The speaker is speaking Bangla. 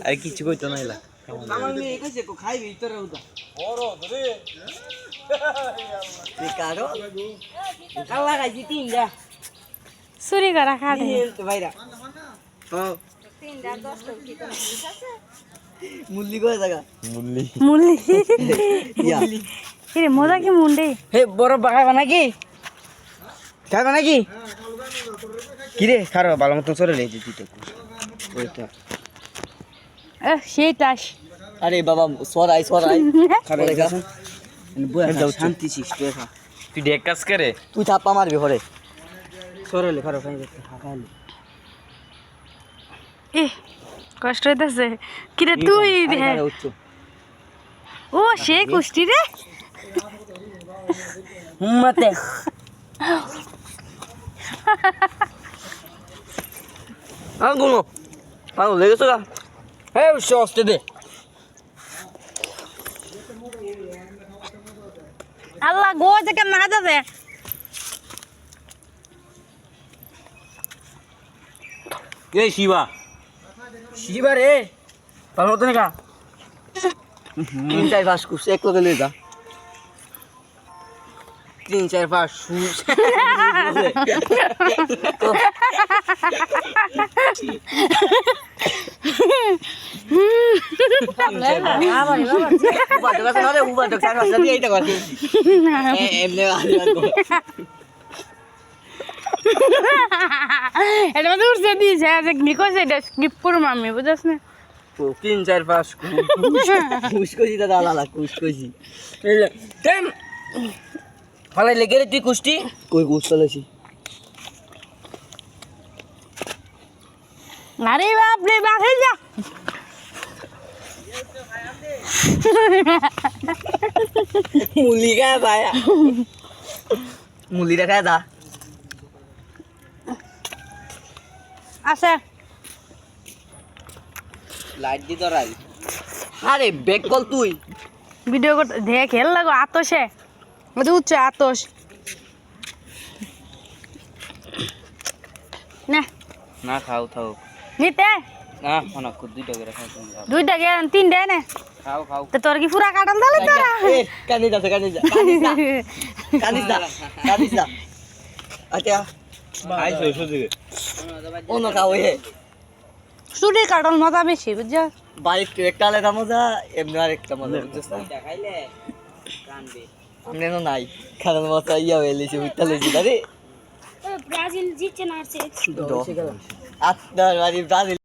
আর কিছু কইতো না এলা আমার মেয়ে কইছে কো খাইবি তোর উদা বড় ধরে কারো কালা গাইছি তিনটা চুরি করা খাটে তো ভাইরা হ্যাঁ তিনটা 10 টাকা কি তোর ঠিক আছে মুল্লি কয় জায়গা মুলি এরে মজা কি মুন্ডে হে বড় খাইবা নাকি খাইবা নাকি কি রে খারো ভালো মতন সরে লেগে দিতে ওইটা সেই তাস আরে বাবা সরাই খাবে দেখা শান্তি সৃষ্টি দেখা তুই ডেক কাজ করে তুই চাপা মারবি ঘরে সরলে খারো খাই খাইলে এ কষ্ট হইতাছে কি রে তুই ও সে কুষ্টি রে মতে আগুনো পাগল লেগেছো গা হে সস্তে দে আল্লাহ গো থেকে না যাবে এই শিবা রে পাগল মতো না 3-4 কুছ এক লগে লই যা 3-4 শুস এটা মধ্যে উঠছে দিয়েছে কি কইছে এটা স্কিপ করবো আমি বুঝাস না 3-4 কুছ কইছি দাদা আলাদা কুছ কইছি ফালাই লেগে রে তুই কুষ্টি কই কুছ চালাইছি আরে বাপ রে বাপ হয়ে যা মুলি খায় ভাইয়া মুলিটা খায় দা আছে লাইট দি তোরাই আরে ব্যাক কল তুই ভিডিও করতে দেখ হেল লাগো আতসে মধ্যে উচ্চ আতস না না খাও নিতে না অনেক দুইটা করে খাও দুইটা গে তিনটা নে খাও তো তোর কি পুরা কাটাল দালে তোরা কানি যা আচ্ছা আই সইছো দিবে অন্য খাও হে সুরে কাটাল মজা বেশি বুঝছো বাইক একটা আলাদা মজা এমনি আরেকটা মজা বুঝছিস না দেখাইলে কানবে আমনে না নাই খারাপ মজা ইয়া হইলেছে উঠতে লইছি আরে ব্রাজিল জিতছে না আছে আচ্ছা ব্রাজিল